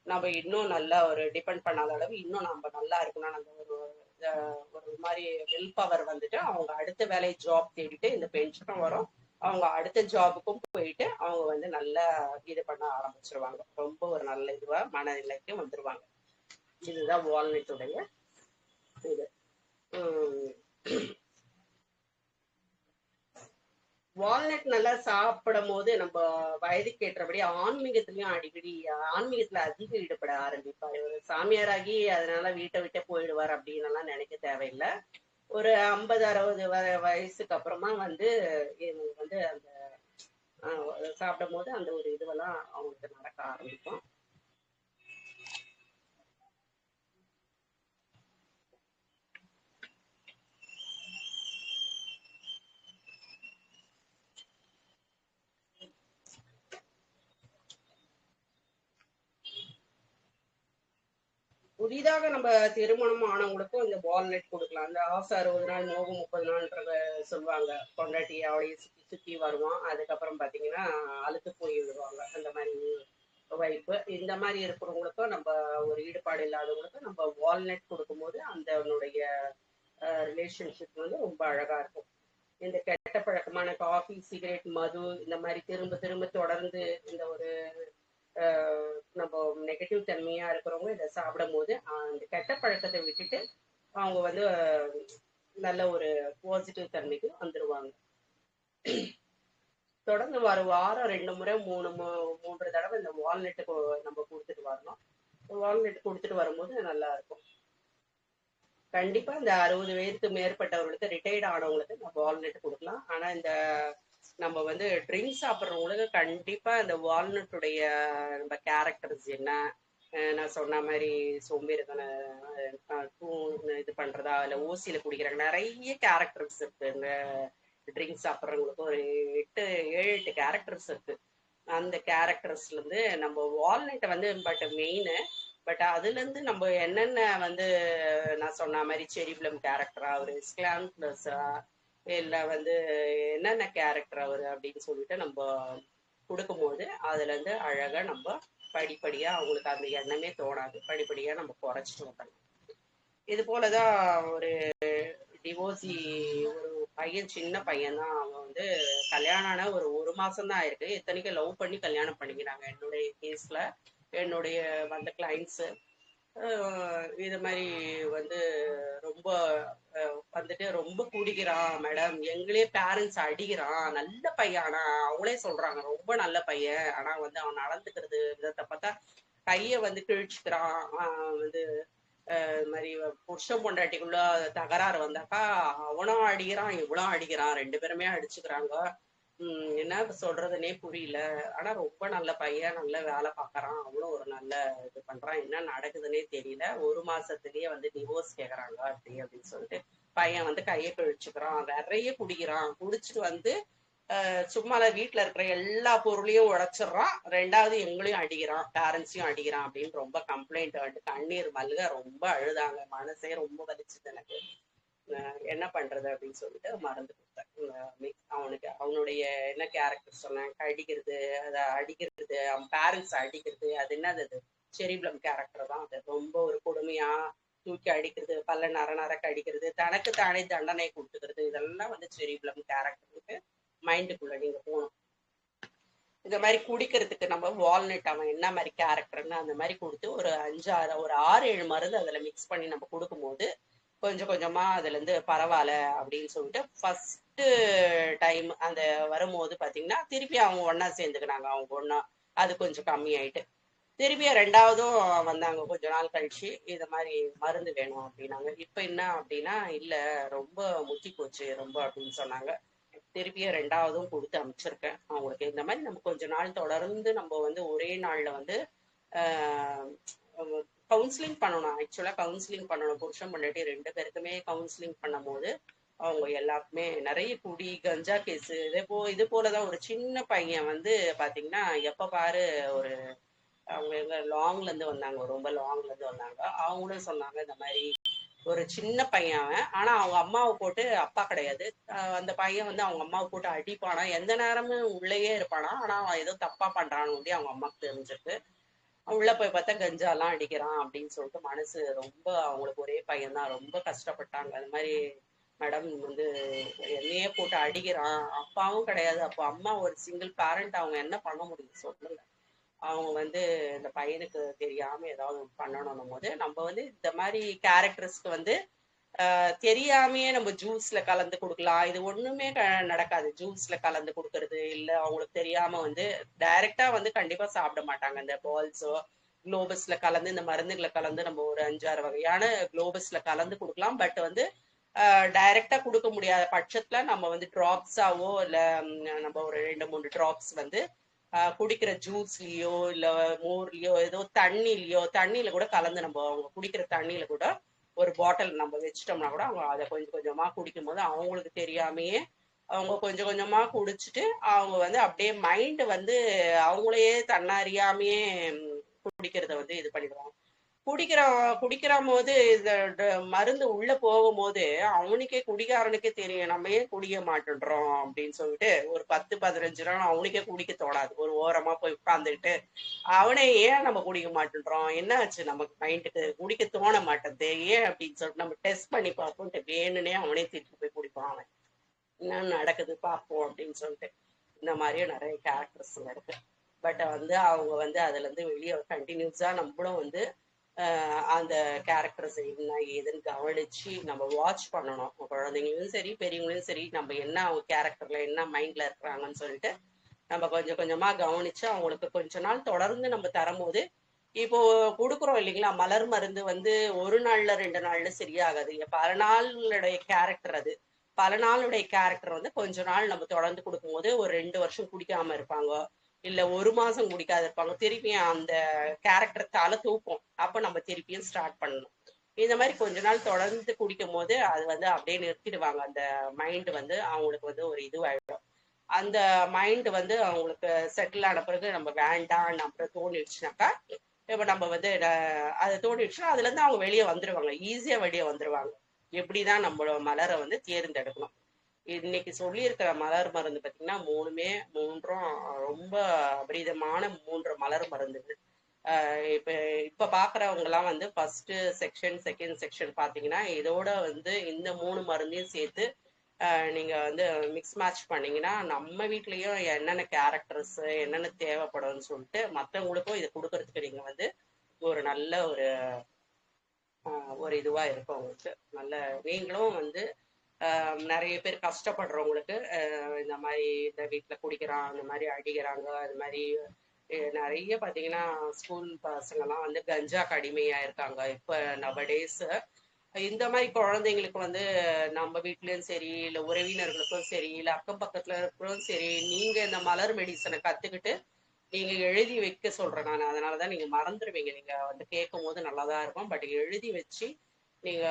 நம்ம இன்னும் நல்லா ஒரு டிபெண்ட் பண்ணாத அளவு இன்னும் நம்ம நல்லா இருக்கணும். அந்த ஒரு மாதிரி வில் பவர் வந்துட்டு அவங்க அடுத்த வேலை ஜாப் தேடிட்டு இந்த பென்ஷனும் வரும், அவங்க அடுத்த ஜாபுக்கும் போயிட்டு அவங்க வந்து நல்லா இது பண்ண ஆரம்பிச்சிருவாங்க, ரொம்ப ஒரு நல்ல இதுவா மனநிலைக்கு வந்துருவாங்க. இதுதான் வால்நட்டுடைய இது. வால்நட் நல்லா சாப்பிடும் போது நம்ம வயதுக்கு ஏற்றபடி ஆன்மீகத்திலயும் அடிக்கடி ஆன்மீகத்துல அதிக ஈடுபட ஆரம்பிப்பாரு. ஒரு சாமியாராகி அதனால வீட்டை விட்டு போயிடுவார் அப்படின்னு எல்லாம் நினைக்க தேவையில்லை. ஒரு 50-60 வயசுக்கு அப்புறமா வந்து இவங்க வந்து அந்த சாப்பிடும் போது அந்த ஒரு இதுவெல்லாம் அவங்களுக்கு நடக்க ஆரம்பிக்கும். புதிதாக நம்ம திருமணம் ஆனவங்களுக்கும் இந்த வால்நட் கொடுக்கலாம். அந்த ஆசை 60 நாள் நோவு 30 நாள்ன்றத சொல்லுவாங்க. கொண்டாட்டி அவளைய சுத்தி சுத்தி வருவான், அதுக்கப்புறம் பாத்தீங்கன்னா அழுத்து போய் விடுவாங்க. அந்த மாதிரி வைப்பு இந்த மாதிரி இருக்கிறவங்களுக்கும் நம்ம ஒரு ஈடுபாடு இல்லாதவங்களுக்கும் நம்ம வால்நட் கொடுக்கும்போது அதனுடைய ரிலேஷன்ஷிப் வந்து ரொம்ப அழகா இருக்கும். இந்த கெட்ட பழக்கமான காஃபி, சிகரெட், மது இந்த மாதிரி திரும்ப திரும்ப தொடர்ந்து இந்த ஒரு நம்ம நெகட்டிவ் தன்மையா இருக்கிறவங்க இதை சாப்பிடும் போது அந்த கெட்ட பழக்கத்தை விட்டுட்டு அவங்க வந்து நல்ல ஒரு பாசிட்டிவ் தன்மைக்கு வந்துருவாங்க. தொடர்ந்து ஒரு வாரம் 2 முறை 3 தடவை இந்த வால்நட் நம்ம கொடுத்துட்டு வரணும். வால்நட் கொடுத்துட்டு வரும்போது நல்லா இருக்கும். கண்டிப்பா இந்த 60 வயதுக்கு மேற்பட்டவர்களுக்கு, ரிட்டையர்ட் ஆனவங்களுக்கு நம்ம வால்நட் கொடுக்கலாம். ஆனா இந்த நம்ம வந்து ட்ரிங்க்ஸ் சாப்பிட்றவங்களுக்கு கண்டிப்பா இந்த வால்நட்டுடைய நம்ம கேரக்டர்ஸ் என்ன, நான் சொன்ன மாதிரி சோம்பேறித்தனம் இது பண்றதா இல்ல ஓசியில குடிக்கிறாங்க, நிறைய கேரக்டர்ஸ் இருக்கு இந்த ட்ரிங்க்ஸ் சாப்பிட்றவங்களுக்கு ஒரு 7 8 கேரக்டர்ஸ் இருக்கு. அந்த கேரக்டர்ஸ்ல இருந்து நம்ம வால்நட்டை வந்து பட் மெயின். பட் அதுல இருந்து நம்ம என்னென்ன வந்து நான் சொன்ன மாதிரி செரிப்ளம் கேரக்டரா அவரு, ஸ்கிளாம் பிளஸா, இல்ல வந்து என்னென்ன கேரக்டர் அவரு அப்படின்னு சொல்லிட்டு நம்ம கொடுக்கும்போது அதுல இருந்து அழகா நம்ம படிப்படியா அவங்களுக்கு அந்த எண்ணமே தோணாது. படிப்படியா நம்ம குறைச்சிட்டு வந்துடலாம். இது போலதான் ஒரு டிவோர்ஸி ஒரு பையன், சின்ன பையன் தான். அவன் வந்து கல்யாணம் ஆன ஒரு மாசம் தான் ஆயிருக்கு. இத்தனைக்கும் லவ் பண்ணி கல்யாணம் பண்ணிக்கிறாங்க. என்னுடைய கேஸ்ல என்னுடைய வந்த கிளைண்ட்ஸ் இது மாதிரி வந்து ரொம்ப வந்துட்டு ரொம்ப குடிக்கிறான் மேடம், எங்களே பேரண்ட்ஸ் அடிக்கிறான், நல்ல பையன், ஆனா அவங்களே சொல்றாங்க ரொம்ப நல்ல பையன், ஆனா வந்து அவன் நடந்துக்கிறது விதத்தை பார்த்தா கைய வந்து கிழிச்சுக்கிறான். வந்து இது மாதிரி புருஷன் பொண்டாட்டிக்குள்ள தகராறு வந்தாக்கா அவனும் அடிக்கிறான் இவளும் அடிக்கிறான், 2 பேருமே அடிச்சுக்கிறாங்க. என்ன சொல்றதுன்னே புரியல. ஆனா ரொம்ப நல்ல பையன், நல்ல வேலை பார்க்கறான், அவனும் ஒரு நல்ல இது பண்றான். என்ன நடக்குதுன்னே தெரியல. 1 மாசத்துலயே வந்து டிவோர்ஸ் கேக்குறாங்க அப்படி அப்படின்னு சொல்லிட்டு பையன் வந்து கையை கழிச்சுக்கிறான், நிறைய குடிக்கிறான். குடிச்சிட்டு வந்து சும்மா வீட்டுல இருக்கிற எல்லா பொருளையும் உடைச்சிடுறான். 2வது எங்களையும் அடிக்கிறான், பேரண்ட்ஸையும் அடிக்கிறான் அப்படின்னு ரொம்ப கம்ப்ளைண்ட் வந்து கண்ணீர் மல்க ரொம்ப அழுதாங்க. மனசே ரொம்ப வலிச்சுது எனக்கு. என்ன பண்றது அப்படின்னு சொல்லிட்டு மறந்து கொடுத்தேன். அவனுக்கு அவனுடைய என்ன கேரக்டர் சொன்னேன், அடிக்கிறது, அதை அடிக்கிறது, அவன் பேரண்ட்ஸ் அடிக்கிறது, அது என்னது, அது செரிப்ளம் கேரக்டர் தான். அது ரொம்ப ஒரு கொடுமையா தூக்கி அடிக்கிறது, பல்ல நரக்கு அடிக்கிறது, தனக்கு தானே தண்டனை கொடுத்துக்கிறது, இதெல்லாம் வந்து செரிப்ளம் கேரக்டருக்கு மைண்டுக்குள்ள நீங்க போகணும். இந்த மாதிரி குடிக்கிறதுக்கு நம்ம வால்நட் அவன் என்ன மாதிரி கேரக்டர்னு அந்த மாதிரி கொடுத்து ஒரு 6 7 மருந்து அதுல மிக்ஸ் பண்ணி நம்ம கொடுக்கும்போது கொஞ்சம் கொஞ்சமா அதுல இருந்து பரவாயில்ல அப்படின்னு சொல்லிட்டு ஃபர்ஸ்ட் டைம் அந்த வரும்போது பாத்தீங்கன்னா திருப்பி அவங்க ஒன்னா சேர்ந்துக்கினாங்க. அவங்க ஒன்னா அது கொஞ்சம் கம்மி ஆயிட்டு திருப்பி 2வதும் வந்தாங்க கொஞ்ச நாள் கழிச்சு. இது மாதிரி மருந்து வேணும் அப்படின்னாங்க. இப்ப என்ன அப்படின்னா இல்ல ரொம்ப முத்தி போச்சு ரொம்ப அப்படின்னு சொன்னாங்க. திருப்பியும் 2வதும் கொடுத்து அனுப்பிச்சிருக்கேன் அவங்களுக்கு. இந்த மாதிரி நம்ம கொஞ்ச நாள் தொடர்ந்து நம்ம வந்து ஒரே நாள்ல வந்து கவுன்சிலிங் பண்ணணும். ஆக்சுவலா கவுன்சிலிங் பண்ணணும். புருஷன் பொண்டாட்டி 2 பேருக்குமே கவுன்சிலிங் பண்ணும் போது அவங்க எல்லாருக்குமே நிறைய குடி கஞ்சா கேஸ் இது போலதான். ஒரு சின்ன பையன் வந்து பாத்தீங்கன்னா எப்ப பாரு ஒரு அவங்க எங்க லாங்ல இருந்து வந்தாங்க, ரொம்ப லாங்ல இருந்து வந்தாங்க. அவங்களும் சொன்னாங்க இந்த மாதிரி ஒரு சின்ன பையன் அவன், ஆனா அவங்க அம்மாவை போட்டு, அப்பா கிடையாது, அந்த பையன் வந்து அவங்க அம்மாவை போட்டு அடிப்பானா, எந்த நேரமும் உள்ளேயே இருப்பானா, ஆனா அவன் ஏதோ தப்பா பண்றான்னு சொல்லி அவங்க அம்மாவுக்கு தெரிஞ்சிருக்கு. உள்ள போய் பார்த்தா கஞ்சாலாம் அடிக்கிறான் அப்படின்னு சொல்லிட்டு மனசு ரொம்ப, அவங்களுக்கு ஒரே பையன் தான், ரொம்ப கஷ்டப்பட்டாங்க. அது மாதிரி மேடம் வந்து என்னையே போட்டு அடிக்கிறான், அப்பாவும் கிடையாது, அப்போ அம்மா ஒரு சிங்கிள் பேரண்ட், அவங்க என்ன பண்ண முடியும் சொல்லுங்க. அவங்க வந்து இந்த பையனுக்கு தெரியாம ஏதாவது பண்ணணும் போது நம்ம வந்து இந்த மாதிரி கேரக்டர்ஸ்க்கு வந்து தெரியாமையே நம்ம ஜூஸ்ல கலந்து கொடுக்கலாம். இது ஒண்ணுமே நடக்காது. ஜூஸ்ல கலந்து கொடுக்கறது இல்ல, அவங்களுக்கு தெரியாம வந்து டைரக்டா வந்து கண்டிப்பா சாப்பிட மாட்டாங்க. இந்த பால்ஸோ குளோபஸ்ல கலந்து, இந்த மருந்துகளை கலந்து நம்ம ஒரு 5 6 வகையான குளோபஸ்ல கலந்து கொடுக்கலாம். பட் வந்து டைரக்டா கொடுக்க முடியாத பட்சத்துல நம்ம வந்து டிராப்ஸாவோ இல்ல நம்ம ஒரு 2 3 டிராப்ஸ் வந்து குடிக்கிற ஜூஸ்லயோ இல்ல மோர்லயோ ஏதோ தண்ணியில கூட கலந்து நம்ம அவங்க குடிக்கிற தண்ணியில கூட ஒரு பாட்டில் நம்ம வச்சிட்டோம்னா கூட அவங்க அதை கொஞ்சம் கொஞ்சமா குடிக்கும் போது அவங்களுக்கு தெரியாமையே அவங்க கொஞ்சம் கொஞ்சமா குடிச்சிட்டு அவங்க வந்து அப்படியே மைண்ட் வந்து அவங்களையே தன்னறியாமையே குடிக்கிறத வந்து இது பண்ணிடுவாங்க. குடிக்கிற போது இந்த மருந்து உள்ள போகும்போது அவனுக்கே குடிகாரனுக்கே தெரியும் நம்ம ஏன் குடிக்க மாட்டேன்றோம் அப்படின்னு சொல்லிட்டு ஒரு 10 15 நாள் அவனுக்கே குடிக்க தோணாது. ஒரு ஓரமா போய் உட்கார்ந்துட்டு அவனே ஏன் நம்ம குடிக்க மாட்டேன்றோம், என்ன ஆச்சு நமக்கு மைண்டுக்கு குடிக்க தோண மாட்டேங்குது ஏன் அப்படின்னு சொல்லிட்டு நம்ம டெஸ்ட் பண்ணி பார்ப்போம். வேணும்னே அவனே திட்டு போய் குடிப்பான். அவன் என்ன நடக்குது பார்ப்போம் அப்படின்னு சொல்லிட்டு இந்த மாதிரியும் நிறைய கேரக்டர்ஸ் இருக்கு. பட் வந்து அவங்க வந்து அதுல இருந்து வெளியே கண்டினியூஸா நம்மளும் வந்து அந்த கேரக்டர்ஸ் என்ன ஏதுன்னு கவனிச்சு நம்ம வாட்ச் பண்ணணும். குழந்தைங்களும் சரி பெரியவங்களும் சரி நம்ம என்ன அவங்க கேரக்டர்ல என்ன மைண்ட்ல இருக்கிறாங்கன்னு சொல்லிட்டு நம்ம கொஞ்சம் கொஞ்சமா கவனிச்சு அவங்களுக்கு கொஞ்ச நாள் தொடர்ந்து நம்ம தரும்போது இப்போ கொடுக்குறோம் இல்லைங்களா. மலர் மருந்து வந்து ஒரு நாள்ல 2 நாள்ல சரியாகாது. பல நாளுடைய கேரக்டர் அது. பல நாளுடைய கேரக்டர் வந்து கொஞ்ச நாள் நம்ம தொடர்ந்து கொடுக்கும்போது ஒரு 2 வருஷம் குடிக்காம இருப்பாங்க, இல்ல ஒரு மாசம் குடிக்காத இருப்பாங்க. திருப்பியும் அந்த கேரக்டர் தலை தூக்கும். அப்ப நம்ம திருப்பியும் ஸ்டார்ட் பண்ணணும். இந்த மாதிரி கொஞ்ச நாள் தொடர்ந்து குடிக்கும் போது அது வந்து அப்படியே நிறுத்திடுவாங்க. அந்த மைண்ட் வந்து அவங்களுக்கு வந்து ஒரு இதுவாயிடும். அந்த மைண்ட் வந்து அவங்களுக்கு செட்டில் ஆன பிறகு நம்ம வேண்டாம் அப்புறம் தோணிடுச்சுனாக்கா, இப்ப நம்ம வந்து அது தோணிடுச்சுன்னா அதுல இருந்து அவங்க வெளியே வந்துருவாங்க, ஈஸியா வெளியே வந்துருவாங்க. எப்படிதான் நம்மளோட மலரை வந்து தேர்ந்தெடுக்கணும். இன்னைக்கு சொல்லியிருக்கிற மலர் மருந்து பார்த்தீங்கன்னா மூன்றும் ரொம்ப அபரிதமான 3 மலர் மருந்துகள். இப்ப இப்ப பாக்குறவங்க எல்லாம் வந்து ஃபர்ஸ்ட் செக்ஷன் செகண்ட் செக்ஷன் பாத்தீங்கன்னா இதோட வந்து இந்த 3 மருந்தையும் சேர்த்து நீங்க வந்து மிக்ஸ் மேட்ச் பண்ணீங்கன்னா நம்ம வீட்லயும் என்னென்ன கேரக்டர்ஸ் என்னென்ன தேவைப்படும்னு சொல்லிட்டு மற்றவங்களுக்கும் இதை கொடுக்கறதுக்கு நீங்க வந்து ஒரு நல்ல ஒரு இதுவா இருக்கும் உங்களுக்கு. நல்ல நீங்களும் வந்து நிறைய பேர் கஷ்டப்படுறவங்களுக்கு இந்த மாதிரி இந்த வீட்டுல குடிக்கிறான் அந்த மாதிரி அடிக்கிறாங்க அது மாதிரி நிறைய பாத்தீங்கன்னா ஸ்கூல் பசங்கெல்லாம் வந்து கஞ்சாக்கு அடிமையா இருக்காங்க இப்ப நவடேஸ். இந்த மாதிரி குழந்தைங்களுக்கு வந்து நம்ம வீட்லயும் சரி இல்ல உறவினர்களுக்கும் சரி இல்ல அக்கம் பக்கத்துல இருக்கிறதும் சரி நீங்க இந்த மலர் மெடிசனை கத்துக்கிட்டு நீங்க எழுதி வைக்க சொல்றேன் நான். அதனாலதான் நீங்க மறந்துடுவீங்க. நீங்க வந்து கேட்கும் போது நல்லாதான் இருக்கும், பட் எழுதி வச்சு நீங்க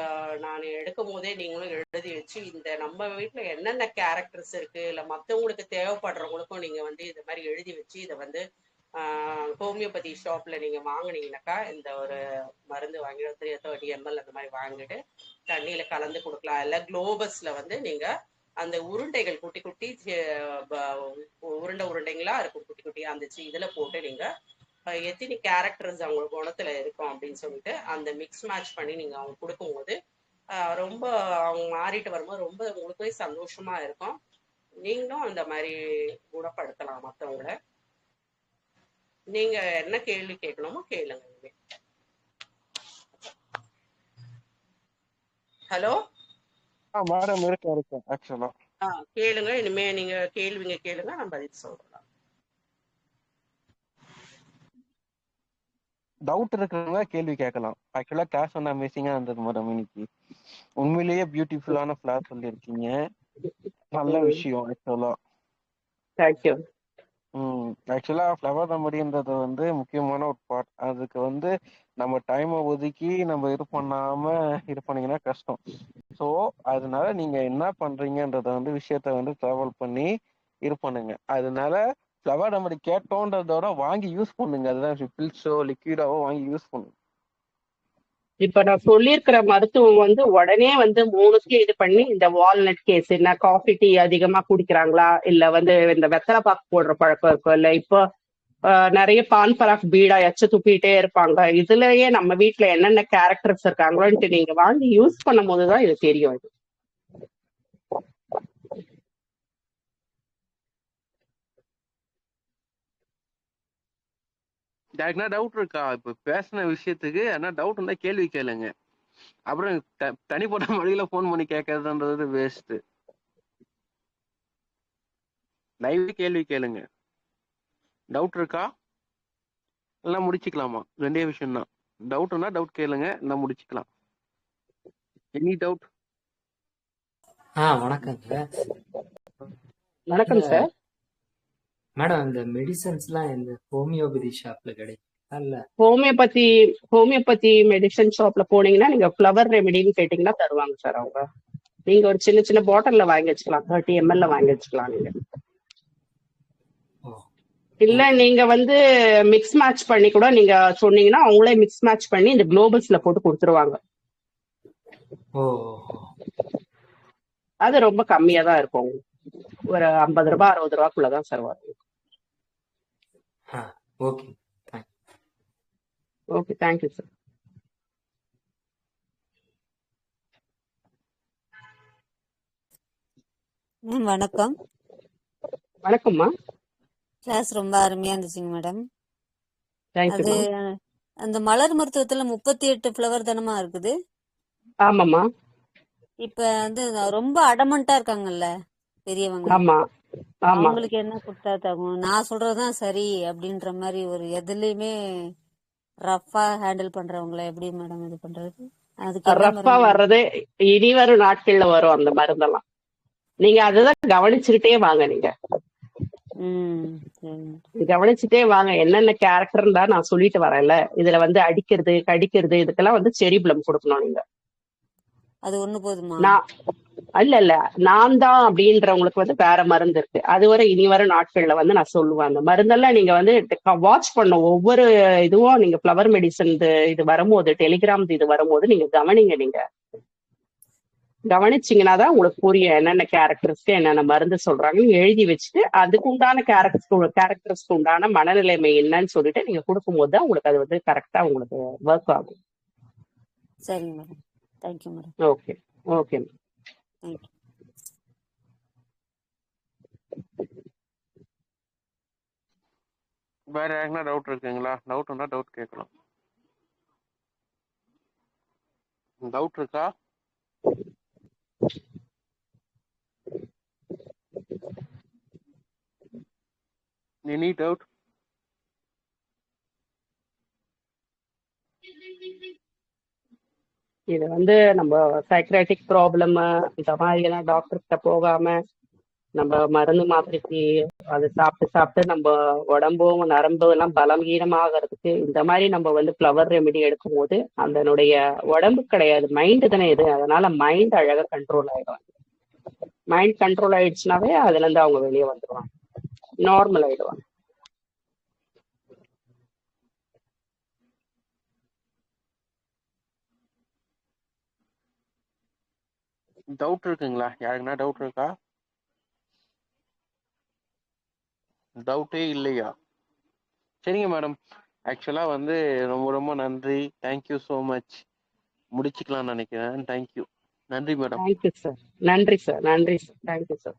நான் எடுக்கும் போதே நீங்களும் எழுதி வச்சு இந்த நம்ம வீட்டுல என்னென்ன கேரக்டர்ஸ் இருக்கு இல்ல மத்தவங்களுக்கு தேவைப்படுறவங்களுக்கும் நீங்க வந்து இந்த மாதிரி எழுதி வச்சு இதை வந்து ஹோமியோபதி ஷாப்ல நீங்க வாங்கினீங்கன்னாக்கா இந்த ஒரு மருந்து வாங்கி 30 ml அந்த மாதிரி வாங்கிட்டு தண்ணியில கலந்து கொடுக்கலாம். இல்ல குளோபஸ்ல வந்து நீங்க அந்த உருண்டைகள் குட்டி குட்டி உருண்டைங்களா இருக்கும் குட்டி குட்டி அந்த இதுல போட்டு நீங்க எத்தனை கேரக்டர்ஸ் அவங்க குணத்துல இருக்கும் அப்படின்னு சொல்லிட்டு அந்த மிக்ஸ் மேட்ச் பண்ணி நீங்க அவங்க கொடுக்கும்போது ரொம்ப அவங்க மாறிட்டு வரும்போது ரொம்ப உங்களுக்கே சந்தோஷமா இருக்கும். நீங்களும் அந்த மாதிரி குணப்படுத்தலாம் மற்றவங்கள. நீங்க என்ன கேள்வி கேட்கணுமோ கேளுங்க. ஹலோ மேடம் இருக்கேன் ஆக்சுவலா. கேளுங்க, இனிமே நீங்க கேள்விங்க கேளுங்க, நான் பதில் சொல்றேன். டவுட் இருக்கிறவங்க கேள்வி கேட்கலாம். ஆக்சுவலா கிளாஸ் வந்து அமேசிங்கா இருந்தது மேடம். இன்னைக்கு உண்மையிலேயே பியூட்டிஃபுல்லான ஃபிளார் சொல்லியிருக்கீங்க. நல்ல விஷயம் ஆக்சுவலா. தேங்க்யூ. ஆக்சுவலா ஃப்ளவர் ரெமடின்றது வந்து முக்கியமான ஒரு பார்ட். அதுக்கு வந்து நம்ம டைமை ஒதுக்கி நம்ம இது பண்ணாம இது பண்ணீங்கன்னா கஷ்டம். ஸோ அதனால நீங்க என்ன பண்றீங்கன்றத வந்து விஷயத்த வந்து டிராவல் பண்ணி இது பண்ணுங்க. அதனால ஃப்ளவர் ரெமடி கேட்டோன்றதோட வாங்கி யூஸ் பண்ணுங்க. அதுதான் பில்ஸோ லிக்விடாவோ வாங்கி யூஸ் பண்ணுங்க. இப்ப நான் சொல்லியிருக்கிற மருத்துவம் வந்து உடனே வந்து 3த்தையும் இது பண்ணி இந்த வால்நட் கேஸ் என்ன காஃபி டீ அதிகமா குடிக்கிறாங்களா இல்ல வந்து இந்த வெத்தலை பாக்கு போடுற பழக்கம் இருக்கும் இல்ல இப்போ நிறைய பான் பராக் பீடா எச்ச துப்பிட்டே இருப்பாங்க. இதுலயே நம்ம வீட்டுல என்னென்ன கேரக்டர்ஸ் இருக்காங்களோன்ட்டு நீங்க வாங்கி யூஸ் பண்ணும் போதுதான் இது தெரியும். இது யாருக்குன்னா டவுட் இருக்கா? இப்ப பேசின விஷயத்துக்கு என்ன டவுட் இருந்தா கேள்வி கேளுங்க. அப்புறம் தனிப்பட்ட மொழியில போன் பண்ணி கேட்கறதுன்றது வேஸ்ட். லைவ் கேள்வி கேளுங்க. டவுட் இருக்கா? எல்லாம் முடிச்சுக்கலாமா? 2 விஷயம் தான். டவுட்னா டவுட் கேளுங்க, எல்லாம் முடிச்சுக்கலாம். Any doubt? வணக்கங்க. வணக்கம் சார். மேடம் இந்த மெடிசன்ஸ்லாம் இந்த ஹோமியோபதி ஷாப்ல கிடைக்கும் இல்ல? ஹோமியோபதி மெடிசன் ஷாப்ல போனீங்கன்னா நீங்க ஃப்ளவர் ரெமெடின்னு கேட்டீங்கன்னா தருவாங்க சார் அவங்க. நீங்க ஒரு சின்ன சின்ன பாட்டில்ல வாங்கி வச்சுக்கலாம், 30 ml வாங்கி வச்சுக்கலாம் நீங்க. இல்ல நீங்க வந்து மிக்ஸ் மேட்ச் பண்ணி கூட நீங்க சொன்னீங்கன்னா அவங்களே மிக்ஸ் மேட்ச் பண்ணி இந்த குளோபல்ஸ்ல போட்டு கொடுத்துருவாங்க. அது ரொம்ப கம்மியா தான் இருக்கும், ஒரு 50 ரூபாய் 60 ரூபாய்க்குள்ளதான் சார் வரும். Okay thank you sir. வணக்கம். வணக்கம்மா. கிளாஸ் ரொம்ப அருமையா இருந்துச்சுங்க மேடம். அது தேங்க்யூ. அந்த மலர் மருத்துவத்துல 38 ஃப்ளவர் தானமா இருக்குது? ஆமாம்மா. இப்ப வந்து ரொம்ப அடமண்டா இருக்காங்கல்ல பெரியவங்க, ஆமா ஆமா. அவங்களுக்கு என்ன கொடுத்தா தகும்? நான் சொல்றதுதான் சரி அப்படின்ற மாதிரி ஒரு எதுலயுமே ரஃபா ஹேண்டில் பண்றவங்கள எப்படி மேடம் இது பண்றது? அதுக்கு என்ன ரஃபா மருந்து? வர்றது இனி வரும் நாட்கள்ல வரும் அந்த மருந்தெல்லாம். நீங்க அதுதான் கவனிச்சுக்கிட்டே வாங்க. நீங்க சரி. கவனிச்சுட்டே வாங்க, என்னென்ன கேரக்டர் தான் நான் சொல்லிட்டு வரேன்ல. இதுல வந்து அடிக்கிறது கடிக்கிறது இதுக்கெல்லாம் வந்து செரிப்ளம் கொடுக்கணும் நீங்க. அது ஒண்ணு போதுமா? நான் இல்ல நான் தான் அப்படின்றவங்களுக்கு வந்து வேற மருந்து இருக்கு. அது வரை இனி வர நாட்கள்ல வந்து நான் சொல்லுவேன். அந்த மருந்தெல்லாம் நீங்க வந்து வாட்ச் பண்ணும். ஒவ்வொரு இதுவும் நீங்க ஃப்ளவர் மெடிசன் இது வரும்போது, டெலிகிராம் இது வரும்போது நீங்க கவனிங்க. நீங்க கவனிச்சீங்கன்னா தான் உங்களுக்கு புரியும் என்னென்ன கேரக்டர்ஸ்க்கு என்னென்ன மருந்து சொல்றாங்கன்னு எழுதி வச்சுட்டு அதுக்கு உண்டான கேரக்டர்ஸ்க்கு உண்டான மனநிலைமை என்னன்னு சொல்லிட்டு நீங்க கொடுக்கும்போது தான் உங்களுக்கு அது வந்து கரெக்டா உங்களுக்கு ஒர்க் ஆகும். சரிங்க madam. Thank you madam. Okay okay. Thank you. வேற யாருக்குன்னா டவுட் இருக்குங்களா? டவுட் இருந்தா டவுட் கேட்கலாம். டவுட் இருக்கா? Any doubt? இது வந்து நம்ம சைக்ராட்டிக் ப்ராப்ளம் இந்த மாதிரி எல்லாம் டாக்டர் கிட்ட போகாம நம்ம மருந்து மாத்திரைக்கு அது சாப்பிட்டு நம்ம உடம்பும் நரம்பு எல்லாம் பலவீனமாகறதுக்கு இந்த மாதிரி நம்ம வந்து ஃப்ளவர் ரெமெடி எடுக்கும் போது அதனுடைய உடம்பு கிடையாது, மைண்டு தானே இது. அதனால மைண்ட் அழகா கண்ட்ரோல் ஆயிடும். மைண்ட் கண்ட்ரோல் ஆயிடுச்சுனாவே அதுல இருந்து அவங்க வெளியே வந்துடுவாங்க, நார்மல் ஆயிடுவாங்க. டவுட் இருக்குங்களா? யாருக்குன்னா டவுட் இருக்கா? டவுட்டே இல்லையா? சரிங்க மேடம். ஆக்சுவலா வந்து ரொம்ப ரொம்ப நன்றி. Thank you so much. முடிச்சுக்கலாம்னு நினைக்கிறேன். தேங்க்யூ. நன்றி மேடம். Thank you sir. நன்றி சார். நன்றி சார். Thank you sir.